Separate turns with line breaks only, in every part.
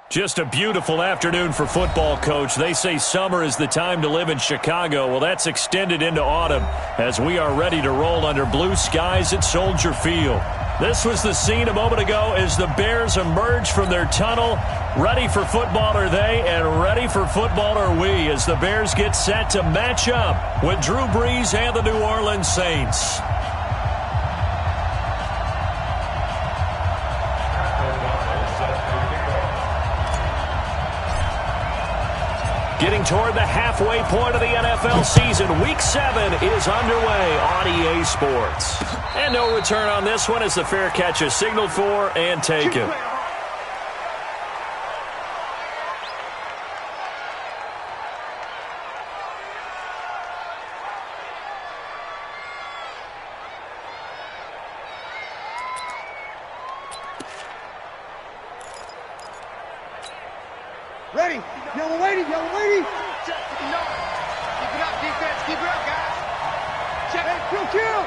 Just a beautiful afternoon for football, Coach. They say summer is the time to live in Chicago. Well, that's extended into autumn as we are ready to roll under blue skies at Soldier Field. This was the scene a moment ago as the Bears emerged from their tunnel. Ready for football are they, and ready for football are we as the Bears get set to match up with Drew Brees and the New Orleans Saints. Getting toward the halfway point of the NFL season, Week 7 is underway on EA Sports. And no return on this one as the fair catch is signaled for and taken.
Ready. Yellow lady. Check. No. Keep it up, defense. Keep it up, guys. Check. Hey, kill.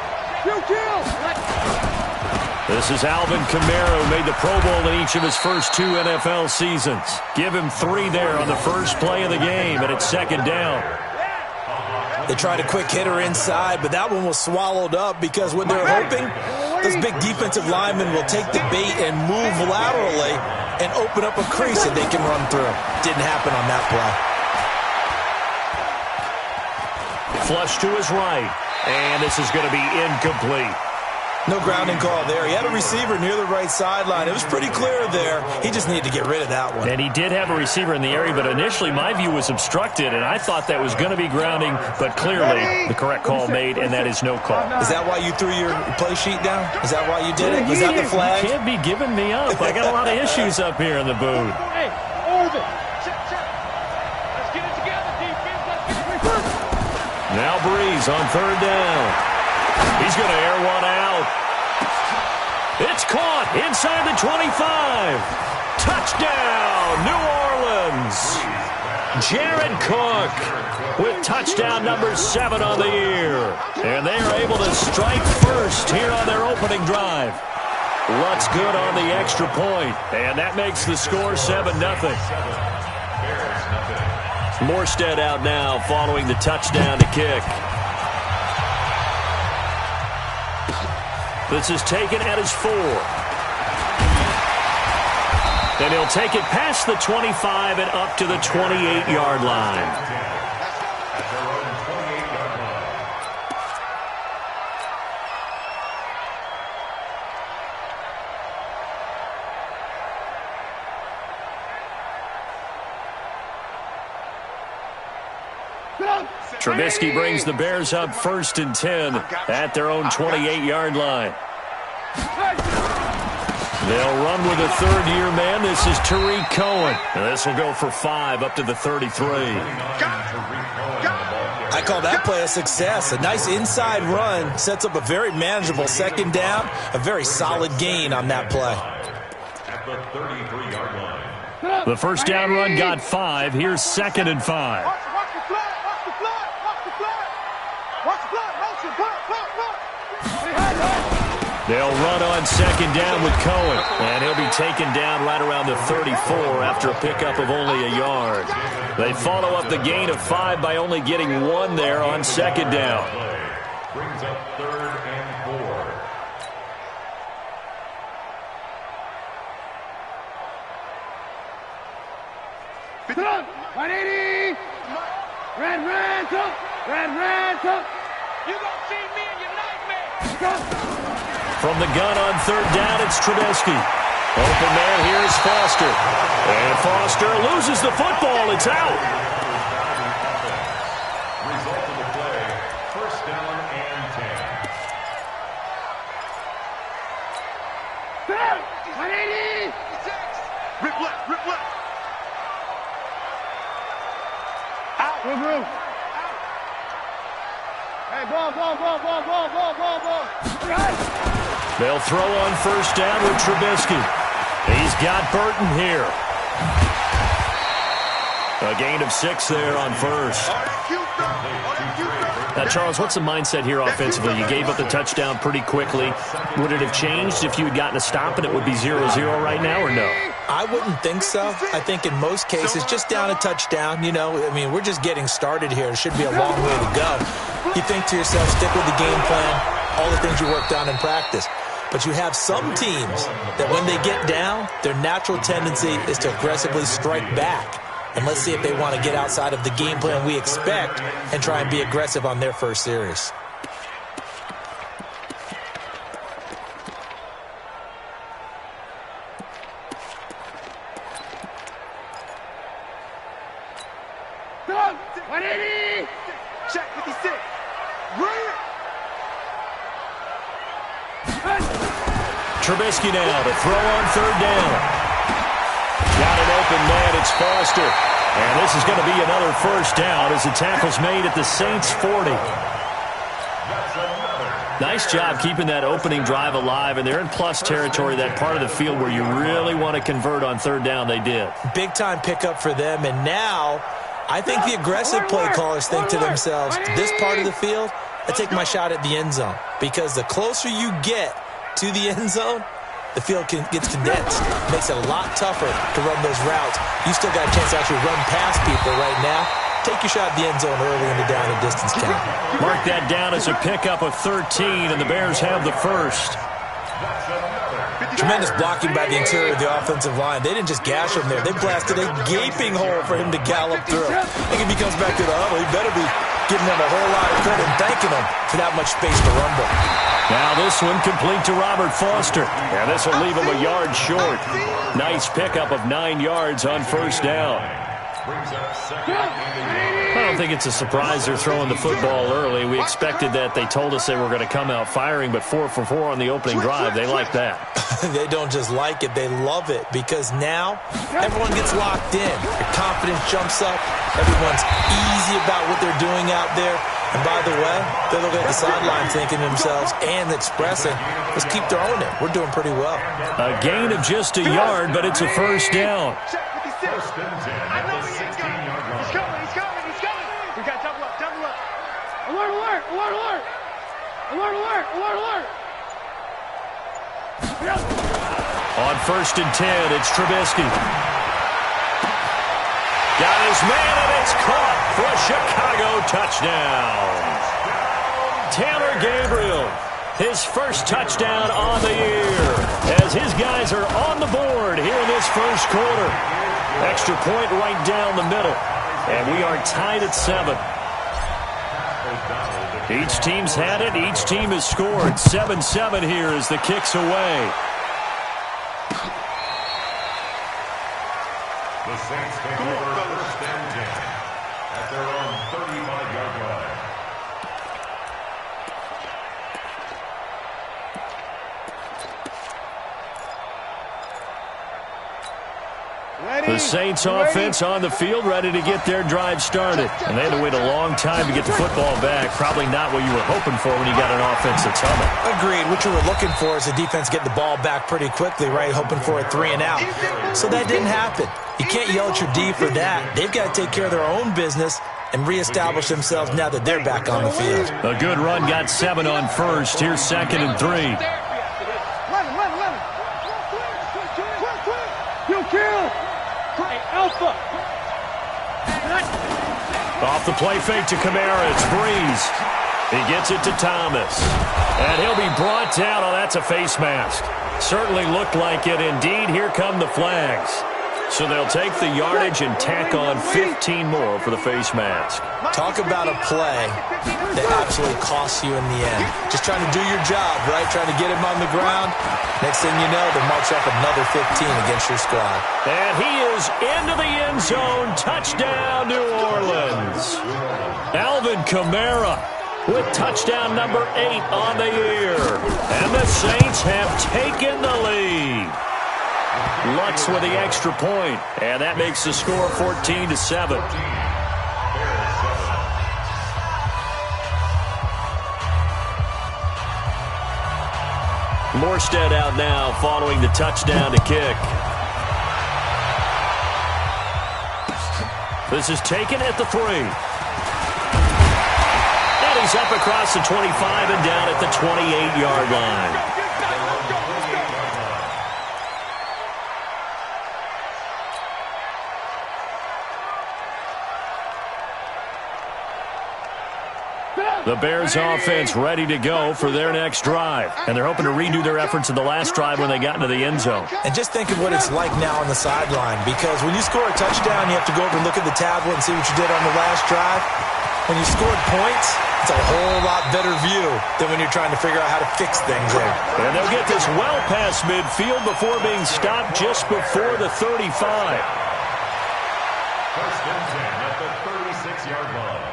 This is Alvin Kamara, who made the Pro Bowl in each of his first 2 NFL seasons. Give him 3 there on the first play of the game, and it's second down.
They tried a quick hitter inside, but that one was swallowed up because what they're hoping, this big defensive lineman will take the bait and move laterally and open up a crease that they can run through. Didn't happen on that
play. Flush to his right, and this is going to be incomplete.
No grounding call there. He had a receiver near the right sideline. It was pretty clear there. He just needed to get rid of that one.
And he did have a receiver in the area, but initially my view was obstructed, and I thought that was going to be grounding, but clearly the correct call made, and that is no call.
Is that why you threw your play sheet down? Is that why you did it? Was that the flag?
You can't be giving me up. I got a lot of issues up here in the booth.
Hey, over. Check. Let's get it together, defense. Let's get it reversed.
Now Brees on third down. He's going to air one out. It's caught inside the 25. Touchdown, New Orleans. Jared Cook with touchdown number 7 on the year. And they are able to strike first here on their opening drive. What's good on the extra point? And that makes the score 7-0. Morstead out now following the touchdown to kick. This is taken at his 4. And he'll take it past the 25 and up to the 28-yard line. Trubisky brings the Bears up 1st and 10 at their own 28-yard line. They'll run with a third-year man. This is Tariq Cohen. And this will go for 5 up to the 33.
I call that play a success. A nice inside run sets up a very manageable second down. A very solid gain on that play.
The first down run got 5. Here's 2nd and 5. They'll run on 2nd down with Cohen, and he'll be taken down right around the 34 after a pickup of only a yard. They follow up the gain of 5 by only getting 1 there on 2nd down.
Brings up 3rd and 4.
Stop! 180! Red ransom! You gonna see me in your nightmare!
From the gun on 3rd down, it's Trubisky. Open man, here's Foster. And Foster loses the football. It's out.
Result of the play, 1st down and 10.
Stop! 180! Rip left! Out! Rip! Hey, ball!
They'll throw on 1st down with Trubisky. He's got Burton here. A gain of 6 there on 1st. Now, Charles, what's the mindset here offensively? You gave up the touchdown pretty quickly. Would it have changed if you had gotten a stop and it would be 0-0 right now, or no?
I wouldn't think so. I think in most cases, just down a touchdown, you know, I mean, we're just getting started here. It should be a long way to go. You think to yourself, stick with the game plan, all the things you worked on in practice. But you have some teams that when they get down, their natural tendency is to aggressively strike back. And let's see if they want to get outside of the game plan we expect and try and be aggressive on their first series.
Go! 180! Check 56. Run!
Trubisky now to throw on third down. Got an open man, it's Foster. And this is going to be another first down as the tackle's made at the Saints 40. Nice job keeping that opening drive alive, and they're in plus territory, that part of the field where you really want to convert on third down. They did.
Big-time pickup for them, and now I think the aggressive play callers think to themselves, this part of the field, I take my shot at the end zone, because the closer you get to the end zone, the field gets condensed. Makes it a lot tougher to run those routes. You still got a chance to actually run past people right now. Take your shot at the end zone early in the down and distance count.
Mark that down as a pickup of 13, and the Bears have the first.
Tremendous blocking by the interior of the offensive line. They didn't just gash him there. They blasted a gaping hole for him to gallop through. I think if he comes back to the huddle, he better be giving them a whole lot of credit and thanking them for that much space to rumble.
Now this one complete to Robert Foster. And this will leave him a yard short. Nice pickup of 9 yards on first down. I don't think it's a surprise they're throwing the football early. We expected that. They told us they were going to come out firing, but 4 for 4 on the opening drive. They like that.
They don't just like it, they love it, because now everyone gets locked in. Their confidence jumps up. Everyone's easy about what they're doing out there. And by the way, they're looking at the sideline thinking to themselves and expressing, let's keep throwing it. We're doing pretty well.
A gain of just a yard, but it's a first down.
First and 10
I know
at the
he ain't
16-yard line.
He's coming, he's coming, he's coming. We got double up, double up. Alert, alert, alert, alert. Alert, alert, alert, alert.
On first and 10, it's Trubisky. Got his man, and it's caught for a Chicago touchdown. Taylor Gabriel, his first touchdown on the year, as his guys are on the board here in this first quarter. Extra point right down the middle, and we are tied at 7. Each team's had it. Each team has scored. 7-7 here as the kick's away.
The Saints take over first and 10 at their own 35-yard line.
The Saints offense on the field, ready to get their drive started. And they had to wait a long time to get the football back. Probably not what you were hoping for when you got an offense that's humming.
Agreed. What you were looking for is the defense getting the ball back pretty quickly, right? Hoping for a 3 and out. So that didn't happen. You can't yell at your D for that. They've got to take care of their own business and reestablish themselves now that they're back on the field.
A good run, got 7 on first. Here's 2nd and 3.
Run him. Kill. Alpha.
Off the play fake to Kamara, it's Breeze. He gets it to Thomas. And he'll be brought down. Oh, that's a face mask. Certainly looked like it. Indeed, here come the flags. So they'll take the yardage and tack on 15 more for the face mask.
Talk about a play that absolutely costs you in the end. Just trying to do your job, right? Trying to get him on the ground. Next thing you know, they march up another 15 against your squad.
And he is into the end zone. Touchdown, New Orleans. Alvin Kamara with touchdown number 8 on the year. And the Saints have taken the lead. Lutz with the extra point, and that makes the score 14-7. Morstead out now following the touchdown to kick. This is taken at the 3. And he's up across the 25 and down at the 28-yard line. The Bears offense ready to go for their next drive. And they're hoping to redo their efforts in the last drive when they got into the end zone.
And just think of what it's like now on the sideline, because when you score a touchdown, you have to go over and look at the tablet and see what you did on the last drive. When you scored points, it's a whole lot better view than when you're trying to figure out how to fix things there.
And they'll get this well past midfield before being stopped just before the 35.
First and 10 at the 36-yard line.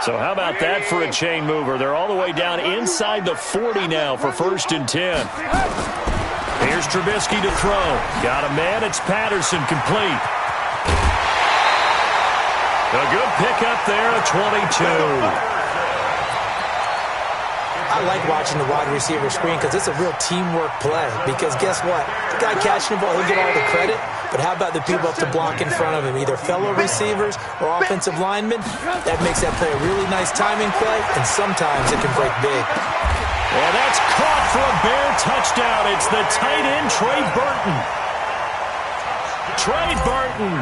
So how about that for a chain mover? They're all the way down inside the 40 now for first and 10. Here's Trubisky to throw. Got a man. It's Patterson, complete. A good pickup there, a 22.
I like watching the wide receiver screen because it's a real teamwork play. Because guess what? The guy catching the ball, he'll get all the credit. But how about the people up to block in front of him, either fellow receivers or offensive linemen? That makes that play a really nice timing play, and sometimes it can break big.
And that's caught for a Bear touchdown. It's the tight end, Trey Burton. Trey Burton,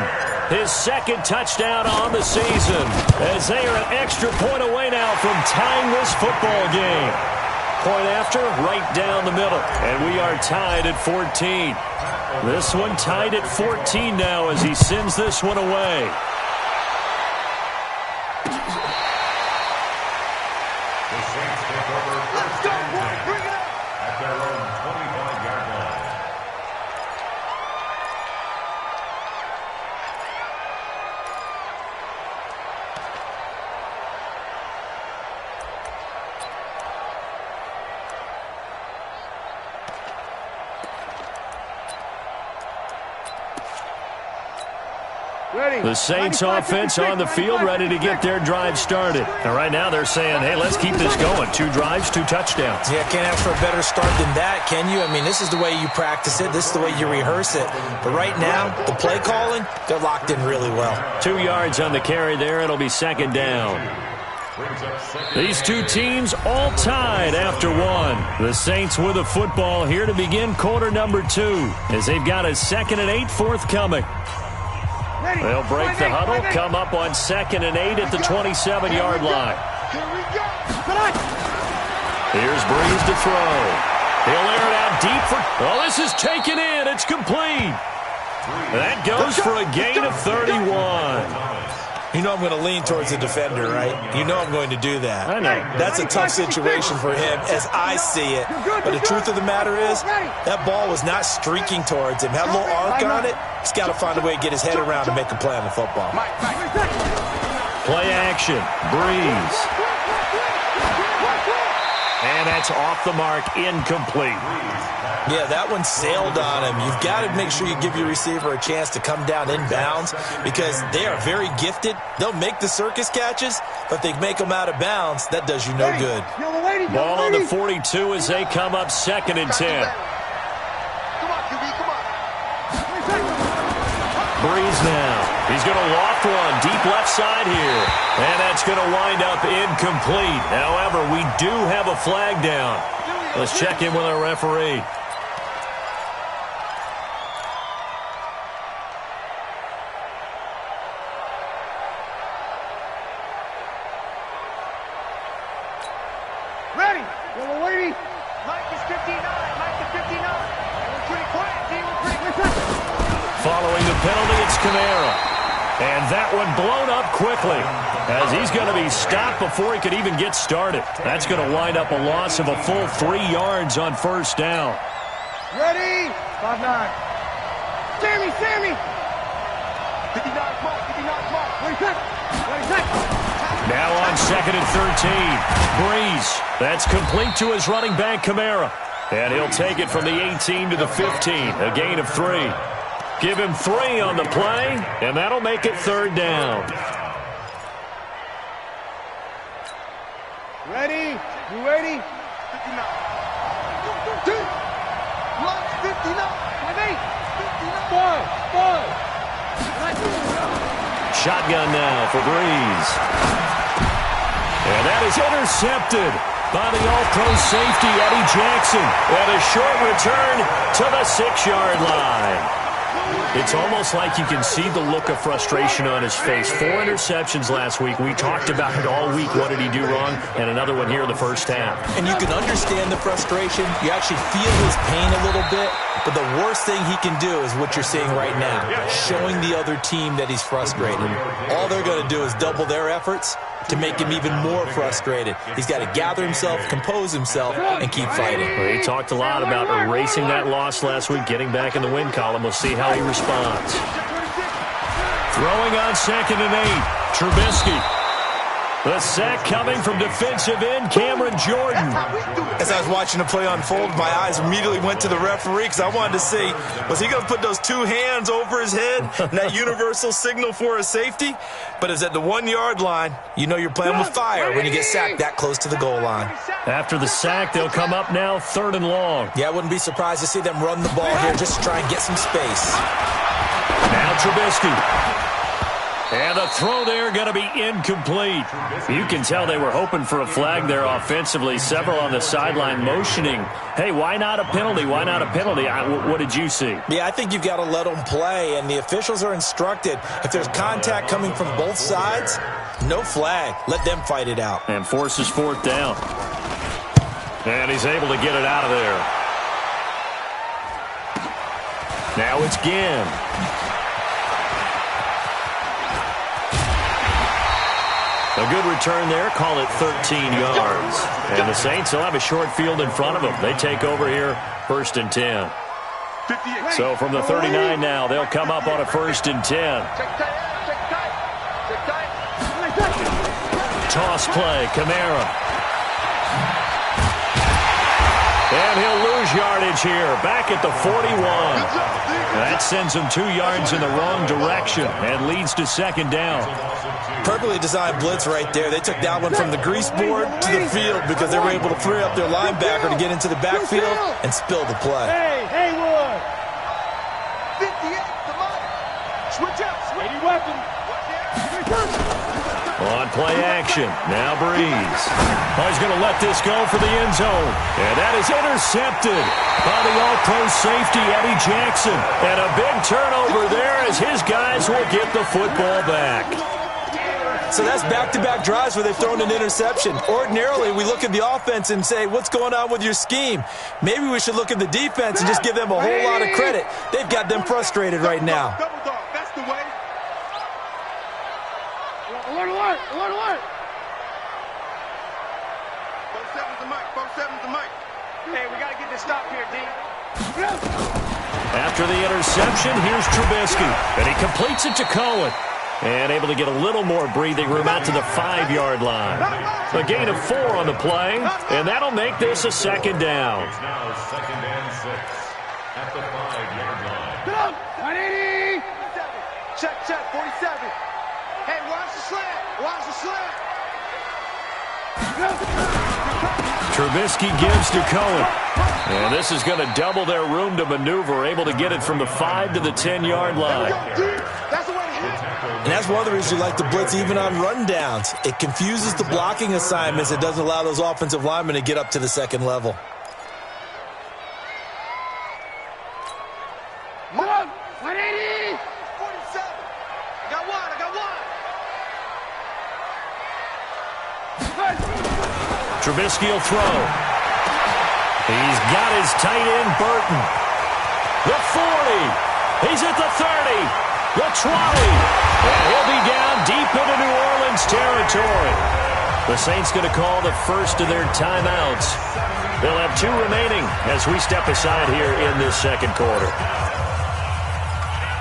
his second touchdown on the season, as they are an extra point away now from tying this football game. Point after, right down the middle. And we are tied at 14. This one tied at 14 now as he sends this one away.
The Saints take over first and 10 at their own 25-yard line.
The Saints offense on the field ready to get their drive started. And right now they're saying, hey, let's keep this going. 2 drives, 2 touchdowns.
Yeah, can't ask for a better start than that, can you? I mean, this is the way you practice it. This is the way you rehearse it. But right now, the play calling, they're locked in really well.
2 yards on the carry there. It'll be second down. These two teams all tied after one. The Saints with a football here to begin quarter number 2 as they've got a 2nd and 8 forthcoming. They'll break the huddle, come up on 2nd and 8 at the 27-yard line. Here's Breeze to throw. He'll air it out deep for... Oh, this is taken in. It's complete. That goes for a gain of 31.
You know I'm going to lean towards the defender, right? You know I'm going to do that.
I know.
That's a tough situation for him as I see it. But the truth of the matter is, that ball was not streaking towards him. Had a little arc on it. He's got to find a way to get his head around and make a play on the football.
Play action. Breeze. And that's off the mark, incomplete.
Yeah, that one sailed on him. You've got to make sure you give your receiver a chance to come down inbounds because they are very gifted. They'll make the circus catches, but if they make them out of bounds, that does you no good.
Ball on the 42 as they come up 2nd and 10.
Come on, QB, come on.
Breeze now. He's going to loft one deep left side here. And that's going to wind up incomplete. However, we do have a flag down. Let's check in with our referee.
Ready. Yellow lady. Mike is 59. Mike is 59. We're pretty quiet, team. We're pretty quiet.
Following the penalty, it's Kamara. And that one blown up quickly as he's going to be stopped before he could even get started. That's going to wind up a loss of a full 3 yards on first down.
Ready. 5-9. Sammy. 59, come on. 59, come on. 20
Now on 2nd and 13. Breeze. That's complete to his running back, Kamara. And he'll take it from the 18 to the 15. A gain of 3. Give him 3 on the play, and that'll make it 3rd down.
Ready? You ready? 59. 2. 59. 58. 59. 5.
shotgun now for Breeze. And that is intercepted by the All-Pro safety, Eddie Jackson. And a short return to the 6-yard line. It's almost like you can see the look of frustration on his face. 4 interceptions last week. We talked about it all week. What did he do wrong? And another one here in the first half.
And you can understand the frustration. You actually feel his pain a little bit. But the worst thing he can do is what you're seeing right now, showing the other team that he's frustrated. All they're going to do is double their efforts to make him even more frustrated. He's got to gather himself, compose himself, and keep fighting.
Well, he talked a lot about erasing that loss last week, getting back in the win column. We'll see how he responds. Throwing on 2nd and 8, Trubisky. The sack coming from defensive end Cameron Jordan.
As I was watching the play unfold, my eyes immediately went to the referee because I wanted to see, was he going to put those 2 hands over his head and that universal signal for a safety? But it's at the 1-yard line. You know you're playing with fire when you get sacked that close to the goal line.
After the sack, they'll come up now 3rd and long.
Yeah, I wouldn't be surprised to see them run the ball here just to try and get some space.
Now Trubisky. And the throw there going to be incomplete. You can tell they were hoping for a flag there offensively. Several on the sideline motioning, hey, why not a penalty? Why not a penalty? What did you see?
Yeah, I think you've got to let them play, and the officials are instructed. If there's contact coming from both sides, no flag. Let them fight it out.
And forces 4th down. And he's able to get it out of there. Now it's Ginn. A good return there. Call it 13 yards. And the Saints will have a short field in front of them. They take over here, 1st and 10. So from the 39 now, they'll come up on a 1st and 10. Toss play, Kamara. And he'll lose yardage here, back at the 41. That sends him 2 yards in the wrong direction and leads to 2nd down.
Perfectly designed blitz right there. They took that one from the grease board to the field because they were able to free up their linebacker to get into the backfield and spill the play.
Hey, Haywood. 58, come on. Switch up. Switch weapon.
On play action. Now Breeze. Oh, he's going to let this go for the end zone. And that is intercepted by the All-Pro safety, Eddie Jackson. And a big turnover there as his guys will get the football back.
So that's back-to-back drives where they've thrown an interception. Ordinarily, we look at the offense and say, what's going on with your scheme? Maybe we should look at the defense and just give them a whole lot of credit. They've got them frustrated right now.
Double dog, that's the way. Alert, alert, alert, alert. 4-7's the mic, 4-7's the mic. Hey, we got to get this stop here, D.
After the interception, here's Trubisky. And he completes it to Cohen. And able to get a little more breathing room out to the 5-yard line. A gain of 4 on the play, and that'll make this a 2nd down.
It's now 2nd and 6 at the 5-yard line.
Get up, 180. Check, 47. Hey, watch the slant. Watch the slant.
Trubisky gives to Cohen. And this is going to double their room to maneuver, able to get it from the 5 to the 10-yard line.
That's the way to hit.
And that's one of the reasons you like to blitz even on rundowns. It confuses the blocking assignments. It doesn't allow those offensive linemen to get up to the 2nd level.
Come on, 180. 47. I got one.
Trubisky will throw. He's got his tight end, Burton. The 40. He's at the 30. The 20, and he'll be down deep into New Orleans territory. The Saints going to call the first of their timeouts. They'll have 2 remaining as we step aside here in this 2nd quarter.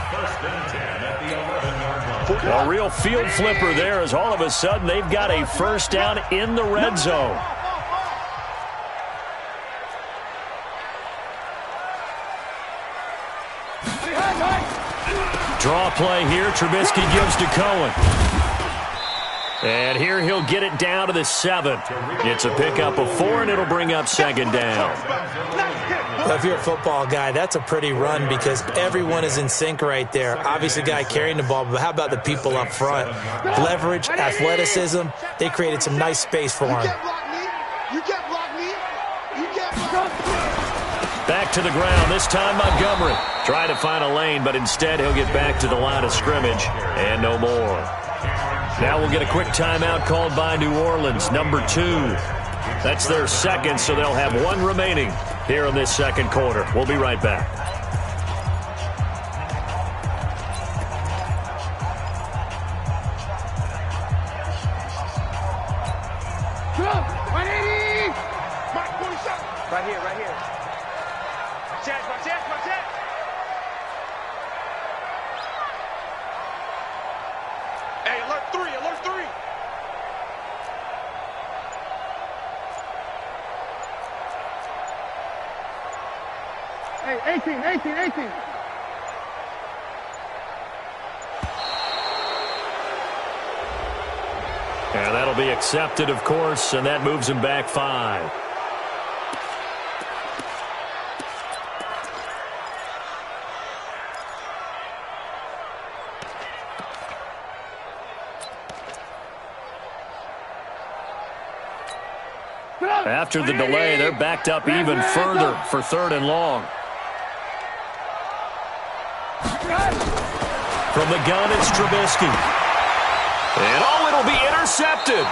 1st and 10 at the 11-yard line.
A real field flipper there as all of a sudden they've got a 1st down in the red zone. Draw play here. Trubisky gives to Cohen. And here he'll get it down to the 7. It's a pickup of 4, and it'll bring up second down.
Well, if you're a football guy, that's a pretty run because everyone is in sync right there. Obviously, the guy carrying the ball, but how about the people up front? Leverage, athleticism, they created some nice space for him.
Back to the ground, this time Montgomery. Try to find a lane, but instead he'll get back to the line of scrimmage and no more. Now we'll get a quick timeout called by New Orleans, number 2. That's their second, so they'll have 1 remaining here in this second quarter. We'll be right back.
Right here, right here. My chest. Hey, alert 3. Hey, 18.
And that'll be accepted, of course, and that moves him back 5. After the delay, they're backed up even further for 3rd and long. From the gun, it's Trubisky. And, it'll be intercepted.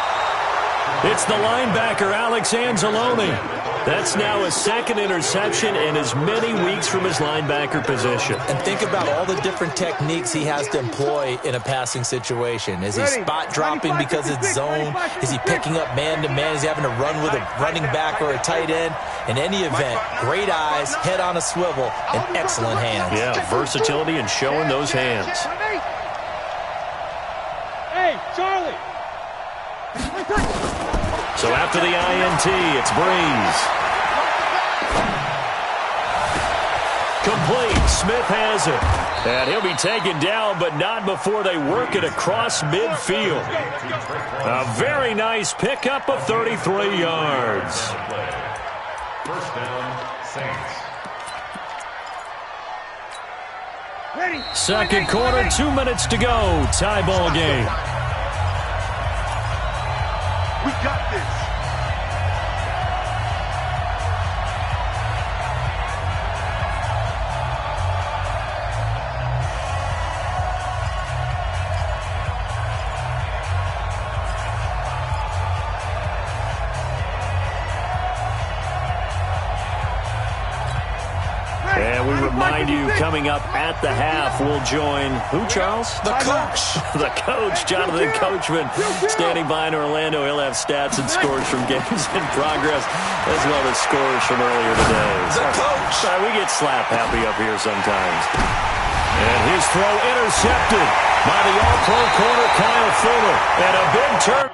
It's the linebacker, Alex Anzalone. That's now his 2nd interception in as many weeks from his linebacker position.
And think about all the different techniques he has to employ in a passing situation. Is he spot dropping because it's zone? Is he picking up man-to-man? Is he having to run with a running back or a tight end? In any event, great eyes, head on a swivel, and excellent hands.
Yeah, versatility and showing those hands.
Hey, Charlie.
So after the INT, it's Breeze. Complete. Smith has it. And he'll be taken down, but not before they work it across midfield. A very nice pickup of 33 yards.
First down, Saints.
Second quarter, 2 minutes to go. Tie ball game.
We got this.
And we remind you, coming up at the half, we'll join who, Charles?
The coach.
The coach, Jonathan Coachman, standing by in Orlando. He'll have stats and scores from games in progress, as well as scores from earlier today.
The coach.
We get slap happy up here sometimes. And his throw intercepted by the all-pro corner, Kyle Fuller. And a big turn.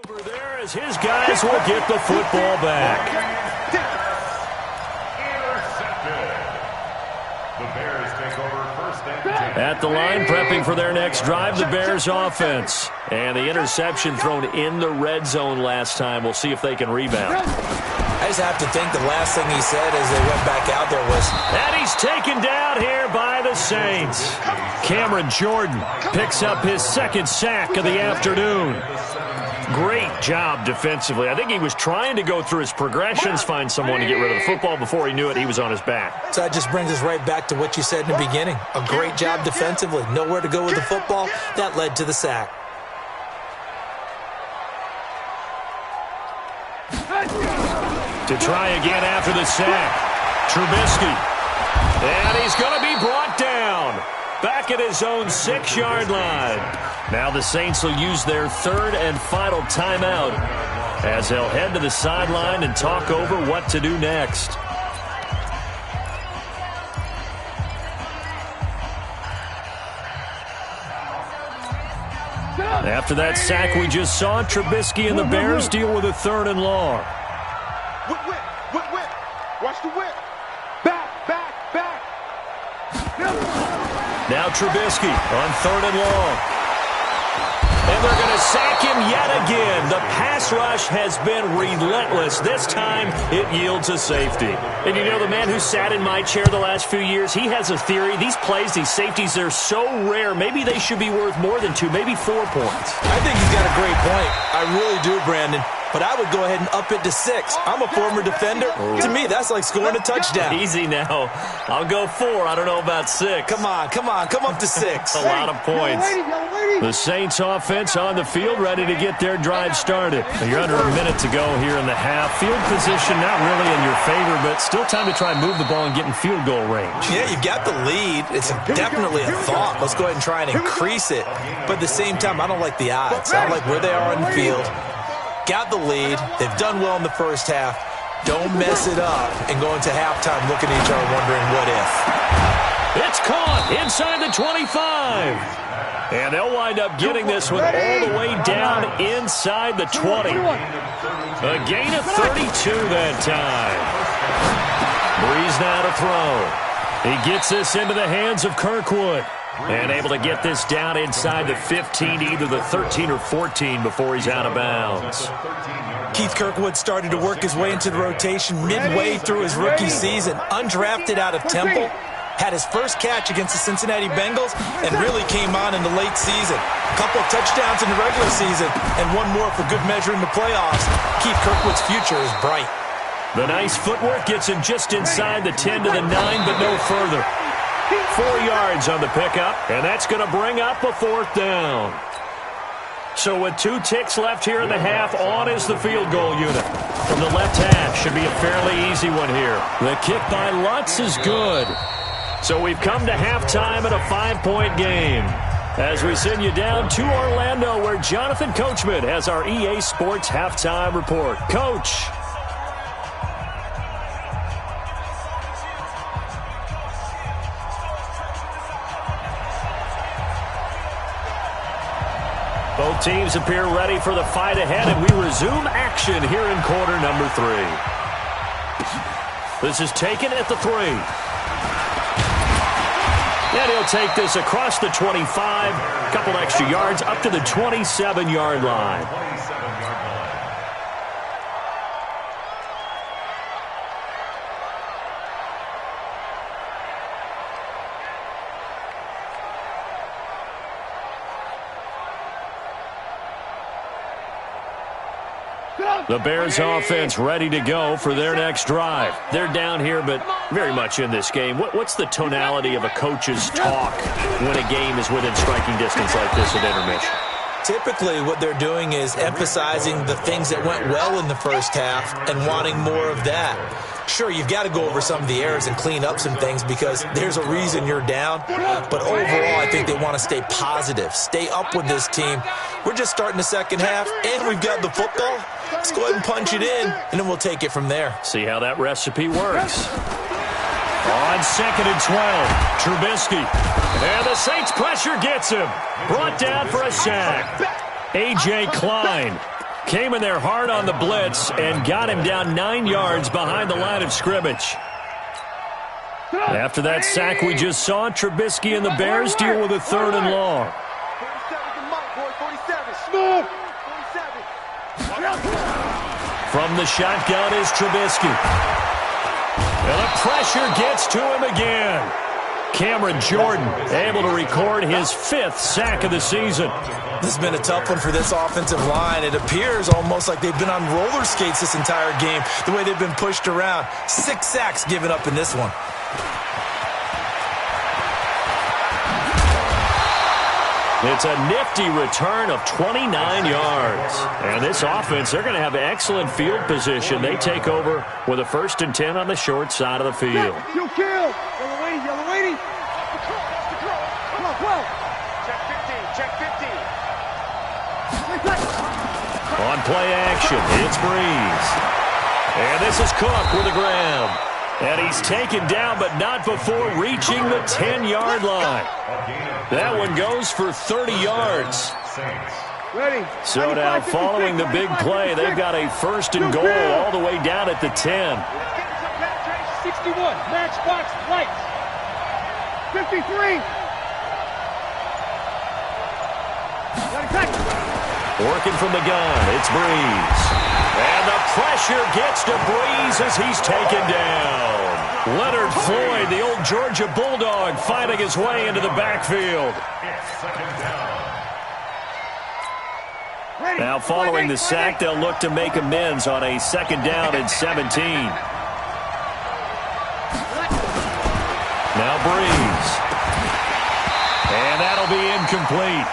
Over there as his guys will get the football back.
Intercepted. The Bears take over first and 10.
At the line, prepping for their next drive, the Bears offense. And the interception thrown in the red zone last time. We'll see if they can rebound.
I just have to think the last thing he said as they went back out there was...
And he's taken down here by the Saints. Cameron Jordan picks up his 2nd sack of the afternoon. Great job defensively. I think he was trying to go through his progressions, find someone to get rid of the football. Before he knew it, he was on his back.
So that just brings us right back to what you said in the beginning. A great job defensively. Nowhere to go with the football. That led to the sack.
To try again after the sack. Trubisky. And he's going to be brought down. Back at his own 6-yard line. Now the Saints will use their third and final timeout as they'll head to the sideline and talk over what to do next. After that sack we just saw, Trubisky and the Bears deal with a 3rd and long.
Whip. Watch the whip. Back.
Now Trubisky on 3rd and long. And they're going to sack him yet again. The pass rush has been relentless. This time it yields a safety.
And you know, the man who sat in my chair the last few years, he has a theory. These plays, these safeties, they're so rare. Maybe they should be worth more than 2, maybe 4 points.
I think he's got a great point. I really do, Brandon. But I would go ahead and up it to 6. I'm a former defender. To me, that's like scoring a touchdown.
Easy now. I'll go 4. I don't know about 6.
Come on. Come up to 6.
A lot of points. The Saints offense on the field, ready to get their drive started. You're under a minute to go here in the half. Field position not really in your favor, but still time to try and move the ball and get in field goal range.
Yeah, you've got the lead. It's definitely a thought. Let's go ahead and try and increase it. But at the same time, I don't like the odds. I don't like where they are on the field. Got the lead. They've done well in the first half. Don't mess it up and go into halftime looking at each other wondering what if.
It's caught inside the 25. And they'll wind up getting this one all the way down inside the 20. A gain of 32 that time. Breeze now to throw. He gets this into the hands of Kirkwood. And able to get this down inside the 15, either the 13 or 14 before he's out of bounds.
Keith Kirkwood started to work his way into the rotation midway through his rookie season. Undrafted out of Temple. Had his first catch against the Cincinnati Bengals and really came on in the late season. A couple of touchdowns in the regular season and one more for good measure in the playoffs. Keith Kirkwood's future is bright.
The nice footwork gets him just inside the 10 to the 9, but no further. 4 yards on the pickup, and that's going to bring up a 4th down. So with 2 ticks left here in the half, on is the field goal unit. From the left half, should be a fairly easy one here. The kick by Lutz is good. So we've come to halftime in a 5-point game. As we send you down to Orlando, where Jonathan Coachman has our EA Sports halftime report. Coach. Both teams appear ready for the fight ahead, and we resume action here in quarter number 3. This is taken at the 3. And he'll take this across the 25, a couple extra yards up to the 27-yard line. The Bears offense ready to go for their next drive. They're down here, but very much in this game. What's the tonality of a coach's talk when a game is within striking distance like this at intermission?
Typically, what they're doing is emphasizing the things that went well in the first half and wanting more of that. Sure, you've got to go over some of the errors and clean up some things because there's a reason you're down. But overall, I think they want to stay positive, stay up with this team. We're just starting the second half, and we've got the football. Let's go ahead and punch it in, and then we'll take it from there.
See how that recipe works. On 2nd and 12, Trubisky. And the Saints pressure gets him. Brought down for a sack. A.J. Klein came in there hard on the blitz and got him down 9 yards behind the line of scrimmage. After that sack we just saw, Trubisky and the Bears deal with a 3rd and long.
47.
From the shotgun is Trubisky. And the pressure gets to him again. Cameron Jordan able to record his 5th sack of the season.
This has been a tough one for this offensive line. It appears almost like they've been on roller skates this entire game, the way they've been pushed around. 6 sacks given up in this one.
It's a nifty return of 29 yards. And this offense, they're going to have excellent field position. They take over with a 1st and 10 on the short side of the field.
Kill. Yellow waiting. Come on, 12. Check 15.
On play action, it's Breeze. And this is Cook with a grab. And he's taken down, but not before reaching the 10-yard line. That one goes for 30 yards. So now following the big play, they've got a first and goal all the way down at the 10.
61, matchbox lights. 53.
Working from the gun, it's Breeze. And the pressure gets to Breeze as he's taken down. Leonard Floyd, the old Georgia Bulldog, fighting his way into the backfield. Now following the sack, they'll look to make amends on a second down and 17. Now Breeze. And that'll be incomplete.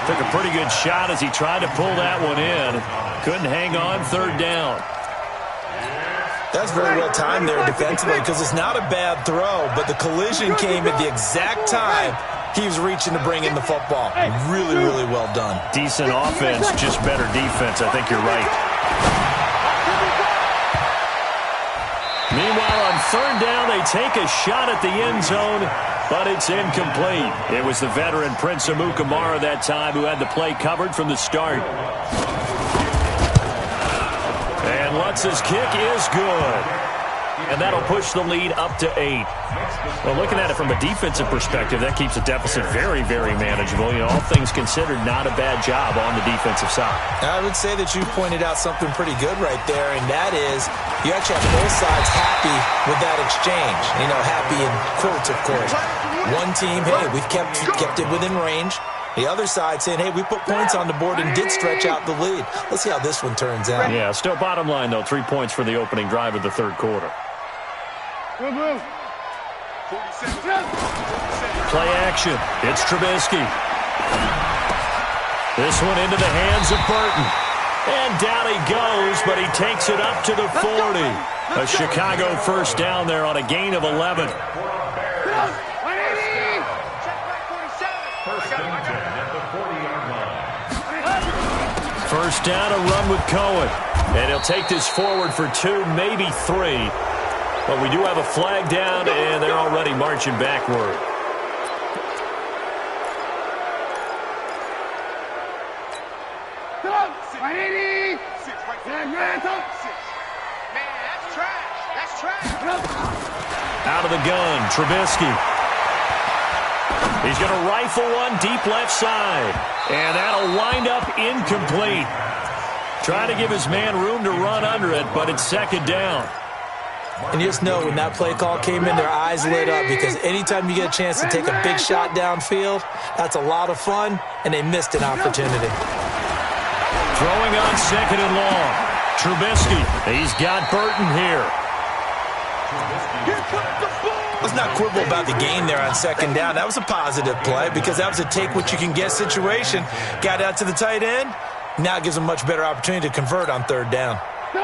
Took a pretty good shot as he tried to pull that one in. Couldn't hang on third down.
That's very well timed there defensively because it's not a bad throw, but the collision came at the exact time he was reaching to bring in the football. Really, really well done.
Decent offense, just better defense. I think you're right. Meanwhile, on third down, they take a shot at the end zone, but it's incomplete. It was the veteran Prince Amukamara that time who had the play covered from the start. And Lutz's kick is good. And that'll push the lead up to 8. Well, looking at it from a defensive perspective, that keeps the deficit very, very manageable. You know, all things considered, not a bad job on the defensive side.
I would say that you pointed out something pretty good right there, and that is you actually have both sides happy with that exchange. You know, happy in quotes, of course. One team, hey, we've kept it within range. The other side saying, hey, we put points on the board and did stretch out the lead. Let's see how this one turns out.
Yeah, still bottom line, though, 3 points for the opening drive of the third quarter. Play action. It's Trubisky. This one into the hands of Burton. And down he goes, but he takes it up to the 40. A Chicago first down there on a gain of 11. First down, a run with Cohen. And he'll take this forward for 2, maybe 3. But we do have a flag down, and they're already marching backward. Out of the gun, Trubisky. He's going to rifle one deep left side. And that'll wind up incomplete. Trying to give his man room to run under it, but it's second down.
And you just know when that play call came in, their eyes lit up because anytime you get a chance to take a big shot downfield, that's a lot of fun, and they missed an opportunity.
Throwing on second and long. Trubisky, he's got Burton here.
Let's not quibble about the gain there on second down. That was a positive play because that was a take-what-you-can-get situation. Got out to the tight end. Now it gives them a much better opportunity to convert on third down.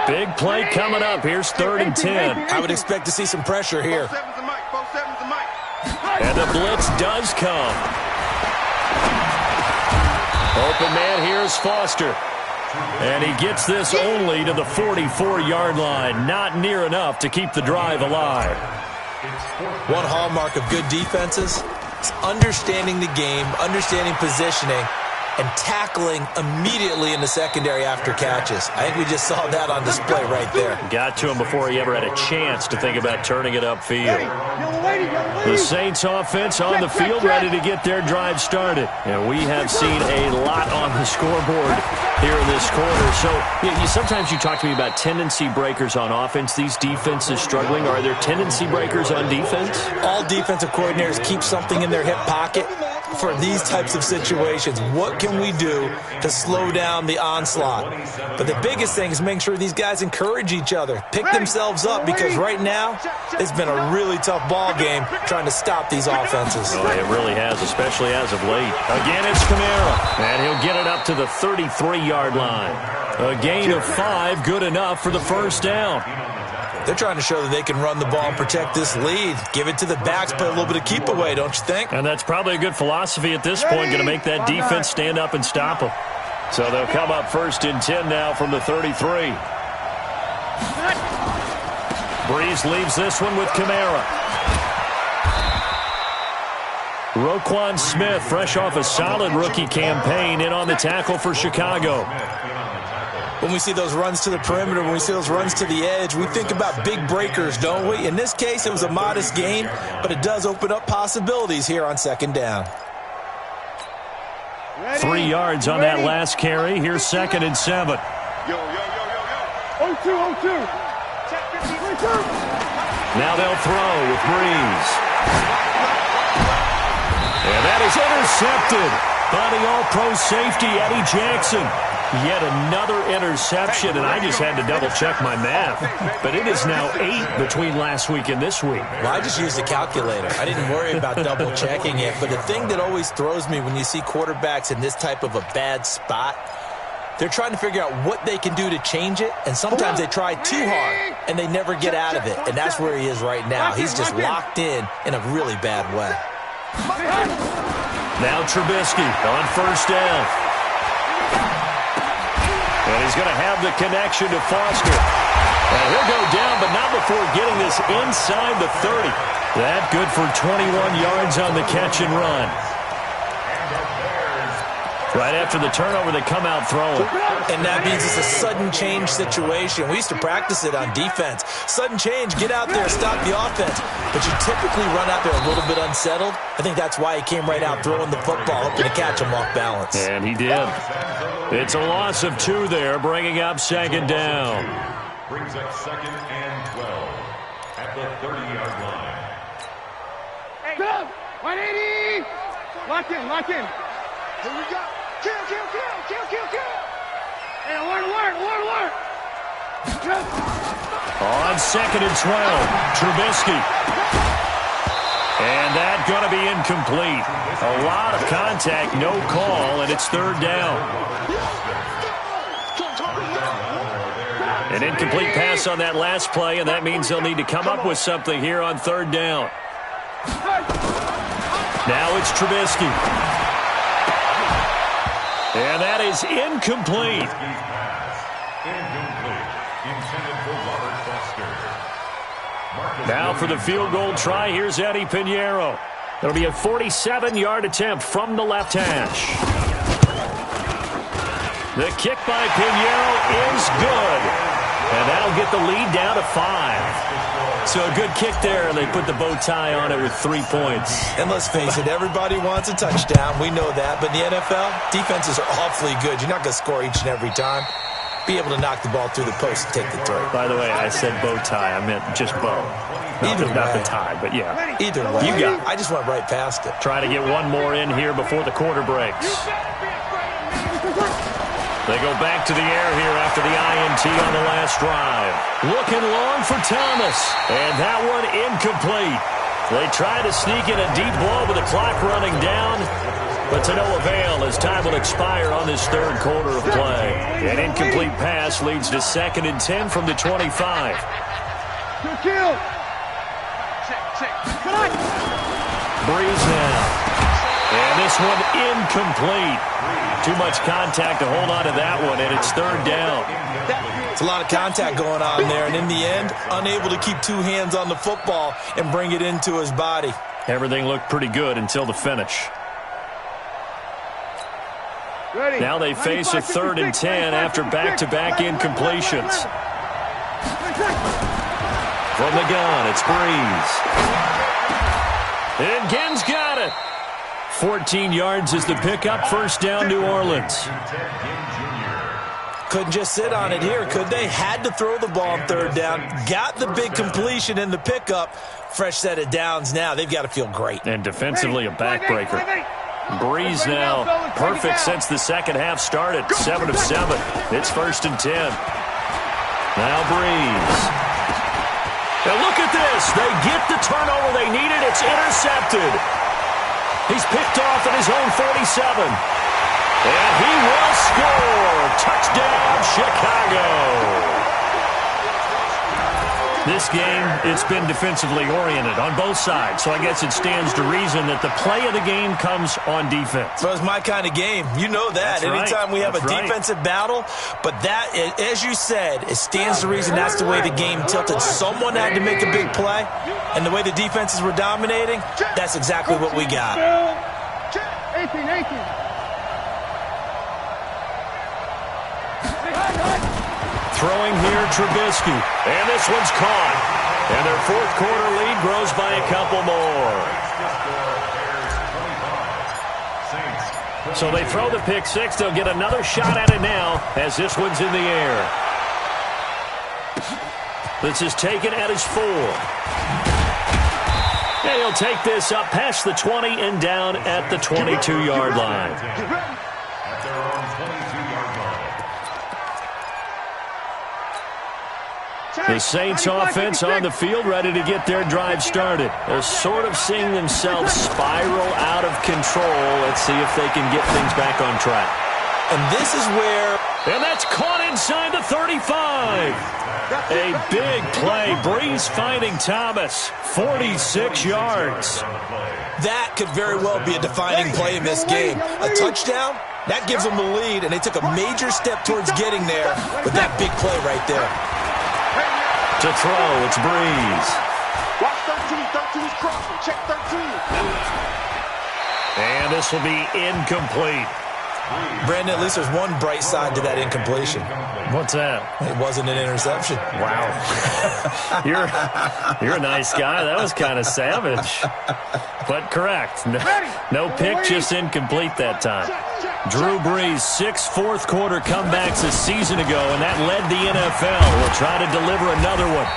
Big play coming up. Here's 3rd and 10.
I would expect to see some pressure here.
And the blitz does come. Open man here is Foster. And he gets this only to the 44-yard line. Not near enough to keep the drive alive.
One hallmark of good defenses is understanding the game, understanding positioning, and tackling immediately in the secondary after catches. I think we just saw that on display right there.
Got to him before he ever had a chance to think about turning it upfield. The Saints offense on the field, ready to get their drive started. And we have seen a lot on the scoreboard here in this quarter. So sometimes you talk to me about tendency breakers on offense. These defenses struggling. Are there tendency breakers on defense?
All defensive coordinators keep something in their hip pocket for these types of situations. What can we do to slow down the onslaught? But the biggest thing is make sure these guys encourage each other, pick themselves up, because right now it's been a really tough ball game trying to stop these offenses.
Oh, it really has, especially as of late. Again, it's Kamara, and he'll get it up to the 33-yard line. A gain of 5, good enough for the first down.
They're trying to show that they can run the ball and protect this lead. Give it to the backs, play a little bit of keep away, don't you think?
And that's probably a good philosophy at this point, going to make that defense stand up and stop them. So they'll come up 1st and 10 now from the 33. Breeze leaves this one with Kamara. Roquan Smith, fresh off a solid rookie campaign, in on the tackle for Chicago.
When we see those runs to the perimeter, when we see those runs to the edge, we think about big breakers, don't we? In this case, it was a modest gain, but it does open up possibilities here on 2nd down.
3 yards on that last carry. Here's 2nd and 7.
Yo. 0-2. Check 50.
Now they'll throw with Breeze. And that is intercepted by the All-Pro safety, Eddie Jackson. Yet another interception, and I just had to double-check my math. But it is now 8 between last week and this week.
Well, I just used a calculator. I didn't worry about double-checking it. But the thing that always throws me when you see quarterbacks in this type of a bad spot, they're trying to figure out what they can do to change it, and sometimes they try too hard, and they never get out of it. And that's where he is right now. He's just locked in a really bad way.
Now Trubisky on 1st down. And he's going to have the connection to Foster. And he'll go down, but not before getting this inside the 30. That good for 21 yards on the catch and run. Right after the turnover, they come out throwing.
And that means it's a sudden change situation. We used to practice it on defense. Sudden change, get out there, stop the offense. But you typically run out there a little bit unsettled. I think that's why he came right out throwing the football, hoping to catch him off balance.
And he did. It's a loss of 2 there, bringing up 2nd down.
Brings up 2nd and 12 at the 30-yard line.
Hey, 180. Lock in. Here we go. Kill. Hey, alert.
On 2nd and 12, Trubisky. And that going to be incomplete. A lot of contact, no call, and it's 3rd down. An incomplete pass on that last play, and that means they'll need to come up with something here on 3rd down. Now it's Trubisky. And that is incomplete. Now for the field goal try, here's Eddie Pinheiro. It'll be a 47-yard attempt from the left hash. The kick by Pinheiro is good. And that'll get the lead down to 5. So a good kick there, and they put the bow tie on it with 3 points.
And let's face it, everybody wants a touchdown. We know that. But in the NFL, defenses are awfully good. You're not going to score each and every time. Be able to knock the ball through the post and take the throw.
By the way, I said bow tie. I meant just bow. Not the tie, but yeah.
Either way.
You got it.
I just went right past it.
Try to get one more in here before the quarter breaks. They go back to the air here after the INT on the last drive. Looking long for Thomas. And that one incomplete. They try to sneak in a deep blow with the clock running down, but to no avail as time will expire on this 3rd quarter of play. An incomplete pass leads to 2nd and 10 from the 25.
Kill. Check.
Breeze now. And this one incomplete. Too much contact to hold on to that one, and it's 3rd down.
It's a lot of contact going on there, and in the end, unable to keep 2 hands on the football and bring it into his body.
Everything looked pretty good until the finish.
Ready.
Now they face a 3rd and 10 after back-to-back incompletions. From the gun, it's Breeze. And Ginn's got it. 14 yards is the pickup. 1st down, New Orleans.
Couldn't just sit on it here, could they? Had to throw the ball on 3rd down. Got the big completion in the pickup. Fresh set of downs now. They've got to feel great.
And defensively a backbreaker. Breeze now perfect since the second half started. 7 of 7. It's 1st and 10. Now Breeze. Now look at this. They get the turnover they needed. It's intercepted. He's picked off at his own 47. And he will score. Touchdown, Chicago. This game, it's been defensively oriented on both sides, so I guess it stands to reason that the play of the game comes on defense.
Well, it's my kind of game. You know that.
That's
Anytime we have
That's
a defensive battle, but that, as you said, it stands to reason that's the way the game tilted. Someone had to make a big play, and the way the defenses were dominating, that's exactly what we got.
18.
Throwing here, Trubisky. And this one's caught. And their fourth quarter lead grows by a couple more. So they throw the pick six. They'll get another shot at it now as this one's in the air. This is taken at his 4. And he'll take this up past the 20 and down at the 22-yard line.
At their own 22-yard line.
The Saints offense on the field, ready to get their drive started. They're sort of seeing themselves spiral out of control. Let's see if they can get things back on track.
And this is where...
And that's caught inside the 35. A big play. Breeze finding Thomas. 46 yards.
That could very well be a defining play in this game. A touchdown, that gives them the lead, and they took a major step towards getting there with that big play right there.
To throw, it's Breeze.
Watch 13. 13's crossing. Check 13.
And this will be incomplete.
Brandon, at least there's one bright side to that incompletion.
What's that?
It wasn't an interception.
Wow. You're a nice guy. That was kind of savage. But correct. No pick, just incomplete that time. Drew Brees, 6 fourth-quarter comebacks a season ago, and that led the NFL. Will try to deliver another one.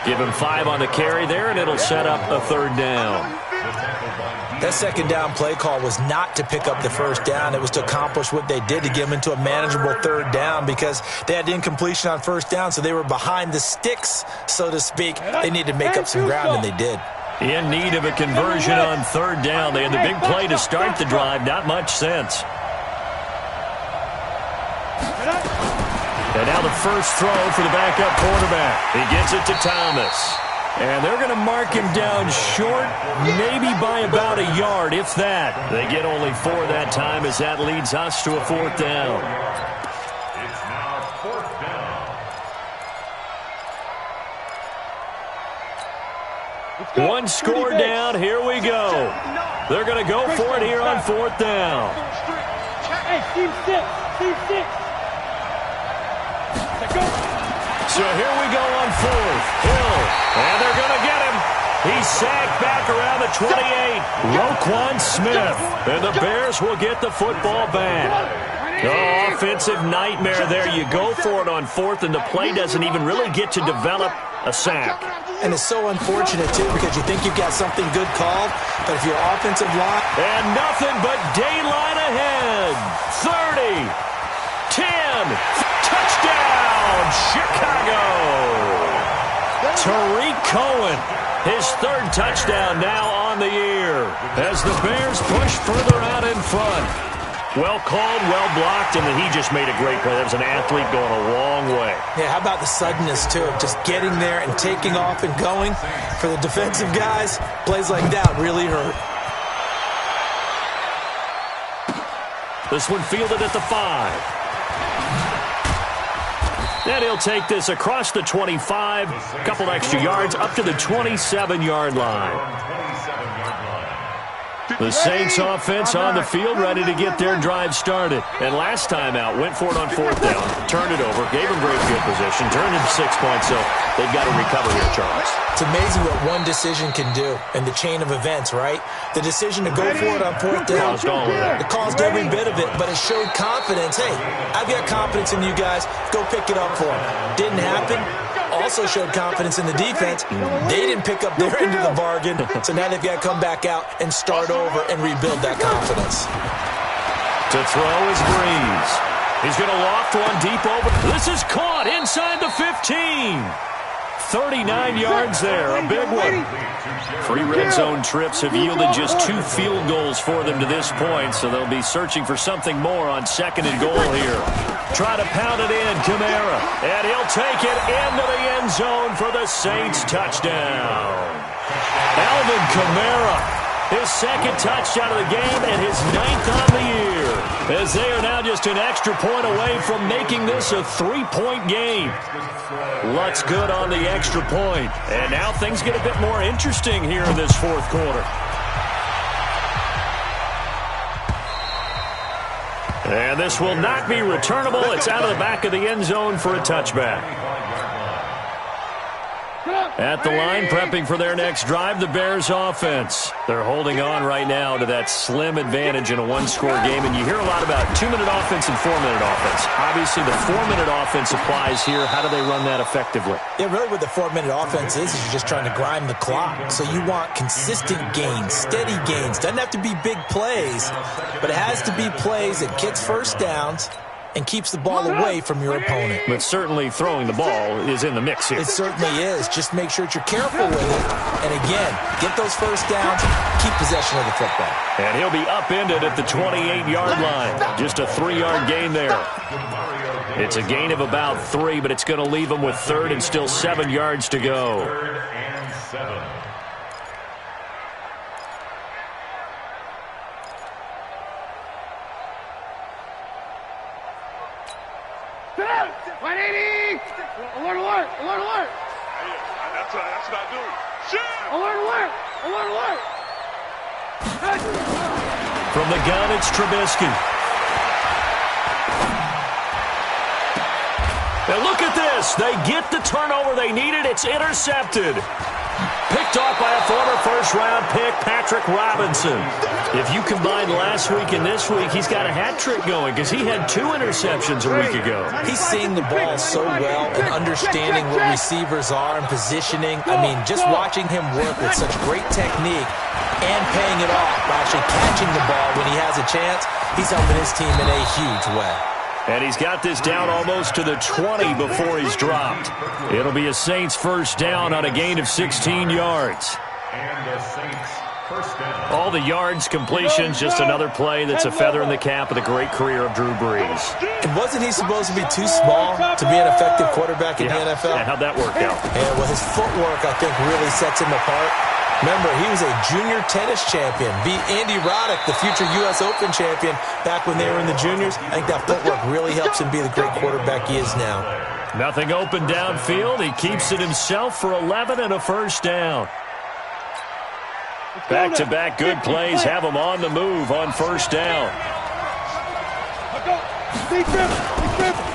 Give him 5 on the carry there, and it'll set up a third down.
That second down play call was not to pick up the first down. It was to accomplish what they did, to get them into a manageable third down, because they had incompletion on first down, so they were behind the sticks, so to speak. They needed to make up some ground, and they did.
In need of a conversion on third down. They had the big play to start the drive. Not much sense. And now the first throw for the backup quarterback. He gets it to Thomas. And they're going to mark him down short, maybe by about a yard, if that. They get only 4 that time, as that leads us to a fourth down.
It's now fourth down.
One score down. Here we go. They're going to go for it here on fourth down.
Hey, team 6.
So here we go on fourth. Hill. And they're going to get him. He's sacked back around the 28. Roquan Smith. And the Bears will get the football back. Oh, offensive nightmare there. You go for it on fourth, and the play doesn't even really get to develop a sack.
And it's so unfortunate, too, because you think you've got something good called, but if your offensive line...
And nothing but daylight ahead. 30. 10. Touchdown, Chicago. Tariq Cohen, his third touchdown now on the year as the Bears push further out in front. Well called, well blocked, and he just made a great play. That was an athlete going a long way.
Yeah, how about the suddenness, too, of just getting there and taking off and going? For the defensive guys, plays like that really hurt.
This one fielded at the 5. And he'll take this across the 25, a couple extra yards, up to the 27-yard line. The Saints offense on the field, ready to get their drive started. And last time out, went for it on fourth down, turned it over, gave them great field position, turned into 6 points, so they've got to recover here, Charles.
It's amazing what one decision can do in the chain of events, right? The decision to go for it on fourth down, it caused every bit of it, but it showed confidence. Hey, I've got confidence in you guys. Go pick it up for them. Didn't happen. Also showed confidence in the defense. They didn't pick up their end of the bargain, so now they've got to come back out and start over and rebuild that confidence.
To throw is Breeze. He's going to loft one deep over. This is caught inside the 15. 39 yards there, a big one. 3 red zone trips have yielded just 2 field goals for them to this point, so they'll be searching for something more on 2nd and goal here. Try to pound it in, Kamara, and he'll take it into the end zone for the Saints touchdown. Alvin Kamara, his 2nd touchdown of the game and his 9th on the year, as they are now just an extra point away from making this a 3-point game. Lutz good on the extra point. And now things get a bit more interesting here in this 4th quarter. And this will not be returnable. It's out of the back of the end zone for a touchback. At the line, prepping for their next drive, the Bears offense. They're holding on right now to that slim advantage in a 1-score game, and you hear a lot about 2-minute offense and 4-minute offense. Obviously, the 4-minute offense applies here. How do they run that effectively?
Yeah, really what the 4-minute offense is you're just trying to grind the clock. So you want consistent gains, steady gains. Doesn't have to be big plays, but it has to be plays that gets first downs and keeps the ball away from your opponent.
But certainly throwing the ball is in the mix here.
It certainly is. Just make sure that you're careful with it. And again, get those first downs, keep possession of the football.
And he'll be upended at the 28-yard line. Just a 3-yard gain there. It's a gain of about 3, but it's going to leave him with 3rd and still 7 yards to go.
3rd and 7.
Alert, alert, alert, alert.
That's what I do. Shit.
Alert, alert, alert, alert.
From the gun, it's Trubisky. And look at this. They get the turnover they needed. It's intercepted. Picked off by a former first-round pick, Patrick Robinson. If you combine last week and this week, he's got a hat trick going because he had 2 interceptions a week ago.
He's seeing the ball so well and understanding where receivers are and positioning. I mean, just watching him work with such great technique and paying it off by actually catching the ball when he has a chance, he's helping his team in a huge way.
And he's got this down almost to the 20 before he's dropped. It'll be a Saints first down on a gain of 16 yards.
And the Saints first down.
All the yards, completions, just another play that's a feather in the cap of the great career of Drew Brees.
And wasn't he supposed to be too small to be an effective quarterback in the NFL?
Yeah, how'd that work out?
Yeah, well, his footwork, I think, really sets him apart. Remember, he was a junior tennis champion, beat Andy Roddick, the future U.S. Open champion, back when they were in the juniors. I think that footwork really helps him be the great quarterback he is now.
Nothing open downfield. He keeps it himself for 11 and a first down. Back-to-back good plays have him on the move on first down.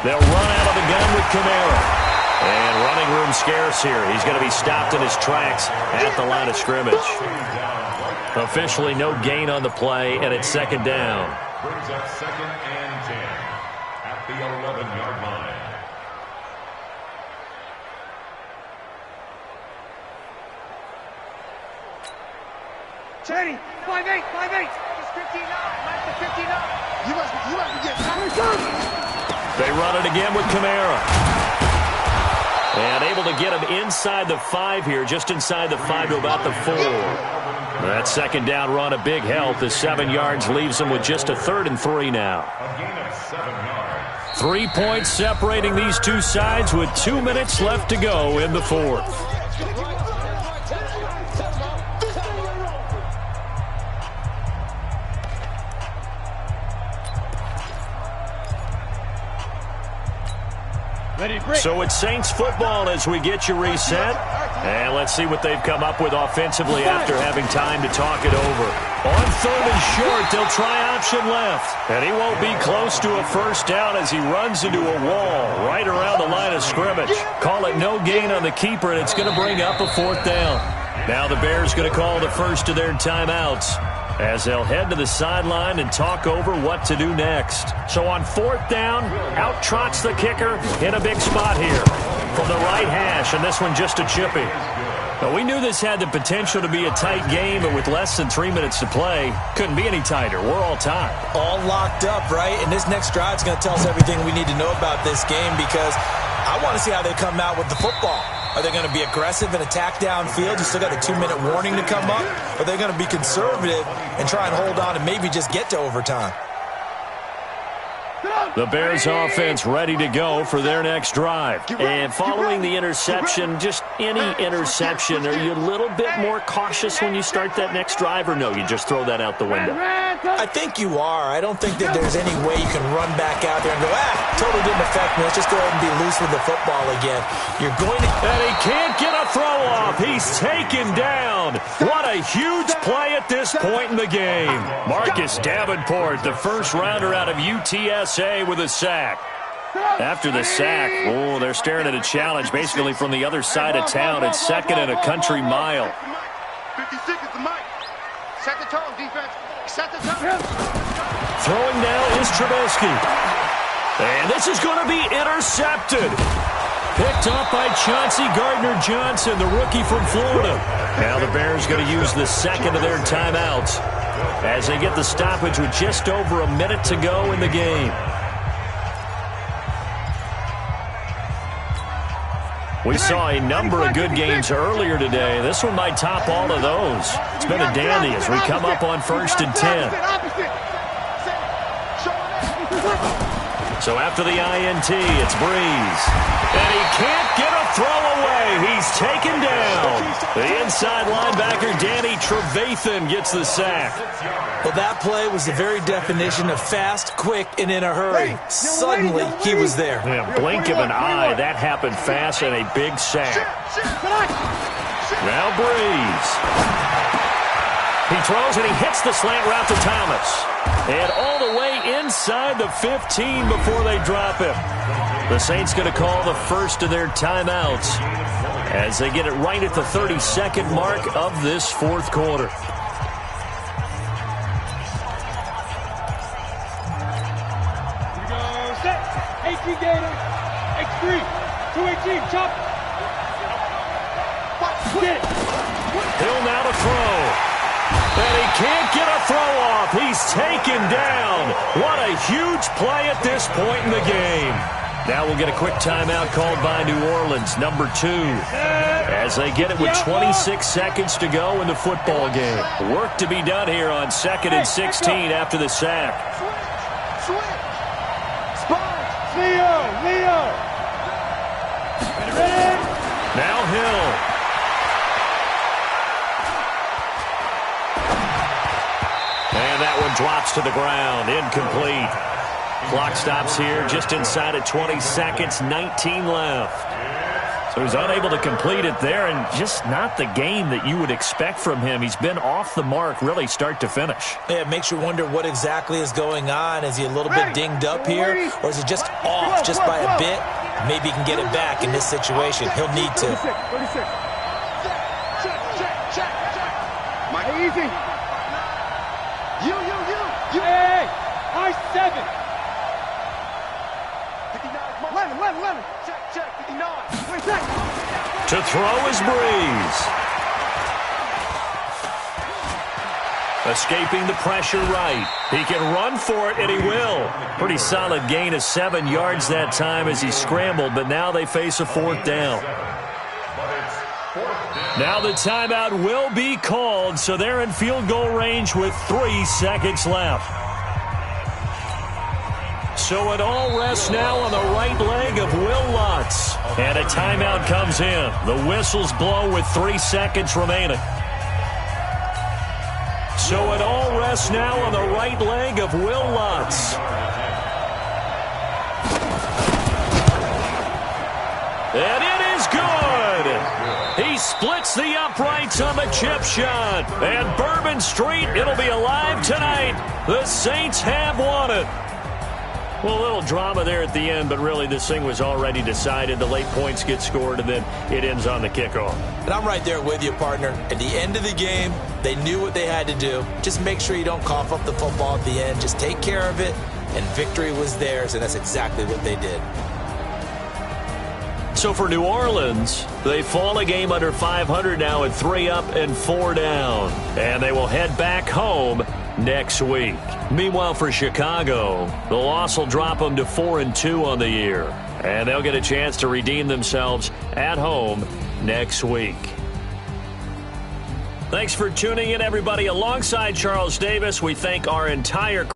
They'll run out of the gun with Kamara. And running room scarce here. He's going to be stopped in his tracks at the line of scrimmage. Officially no gain on the play, and it's 2nd down.
Brings up 2nd and 10 at the 11-yard line.
Cheney, 5'8", 5'8". He's 59, minus the 59. You must be getting
They run it again with Kamara. And able to get him inside the 5 here, just inside the 5 to about the 4. That 2nd down run, a big help. The 7 yards leaves him with just a 3rd and 3 now.
A gain of 7 yards.
3 points separating these two sides with 2 minutes left to go in the 4th. So it's Saints football as we get you reset. And let's see what they've come up with offensively after having time to talk it over. On 3rd and short, they'll try option left. And he won't be close to a first down as he runs into a wall right around the line of scrimmage. Call it no gain on the keeper, and it's going to bring up a 4th down. Now the Bears going to call the first of their timeouts as they'll head to the sideline and talk over what to do next. So on 4th down, out trots the kicker in a big spot here from the right hash, and this one just a chippy. Now, we knew this had the potential to be a tight game, but with less than 3 minutes to play, couldn't be any tighter. We're all tied.
All locked up, right? And this next drive is going to tell us everything we need to know about this game because I want to see how they come out with the football. Are they going to be aggressive and attack downfield? You still got a 2-minute warning to come up? Or are they going to be conservative and try and hold on and maybe just get to overtime?
The Bears offense ready to go for their next drive.
And following the interception, just any interception, are you a little bit more cautious when you start that next drive, or no, you just throw that out the window?
I think you are. I don't think that there's any way you can run back out there and go, totally didn't affect me. Let's just go ahead and be loose with the football again. You're going to...
And he can't get a throw off. He's taken down. What a huge play at this point in the game. Marcus Davenport, the first rounder out of UTSA, with a sack. After the sack, they're staring at a challenge basically from the other side of town. It's 2nd and a country mile.
56 is the mic. Set the tone, defense. Set the tone.
Throwing now is Trubisky. And this is going to be intercepted. Picked up by Chauncey Gardner-Johnson, the rookie from Florida. Now the Bears going to use the second of their timeouts as they get the stoppage with just over a minute to go in the game. We saw a number of good games earlier today. This one might top all of those. It's been a dandy as we come up on 1st and 10. So after the INT, it's Breeze. And he can't get a throw away. He's taken down. The inside linebacker, Danny Trevathan, gets the sack.
Well, that play was the very definition of fast, quick, and in a hurry. Suddenly, he was there.
Yeah, blink of an eye. That happened fast and a big sack. Now Breeze. He throws and he hits the slant route to Thomas. And all the way inside the 15 before they drop him. The Saints going to call the first of their timeouts as they get it right at the 32nd mark of this fourth quarter.
Gator, X3, 218, chop.
Hill now to throw. And he can't get a throw off. He's taken down. What a huge play at this point in the game. Now we'll get a quick timeout called by New Orleans, number 2, as they get it with 26 seconds to go in the football game. Work to be done here on 2nd and 16 after the sack.
Leo.
Now Hill. And that one drops to the ground. Incomplete. Clock stops here just inside of 20 seconds. 19 left. So he's unable to complete it there, and just not the game that you would expect from him. He's been off the mark really start to finish.
Yeah, it makes you wonder what exactly is going on. Is he a little bit dinged up here, or is he just off just by a bit? Maybe he can get it back in this situation. He'll need to.
36. Check. Mike, easy. You. Hey, I-7. 59, 11. Check, 59. Wait, check.
To throw is Breeze. Escaping the pressure right. He can run for it, and he will. Pretty solid gain of 7 yards that time as he scrambled, but now they face a 4th down. Now the timeout will be called, so they're in field goal range with 3 seconds left. So it all rests now on the right leg of Will Lutz. And a timeout comes in. The whistles blow with 3 seconds remaining. So it all rests now on the right leg of Will Lutz. And it is good. He splits the uprights on the chip shot. And Bourbon Street, it'll be alive tonight. The Saints have won it. Well, a little drama there at the end, but really this thing was already decided. The late points get scored, and then it ends on the kickoff.
And I'm right there with you, partner. At the end of the game, they knew what they had to do. Just make sure you don't cough up the football at the end. Just take care of it, and victory was theirs, and that's exactly what they did.
So for New Orleans, they fall a game under 500 now at 3 up and 4 down. And they will head back home next week. Meanwhile, for Chicago, the loss will drop them to 4-2 on the year. And they'll get a chance to redeem themselves at home next week. Thanks for tuning in, everybody. Alongside Charles Davis, we thank our entire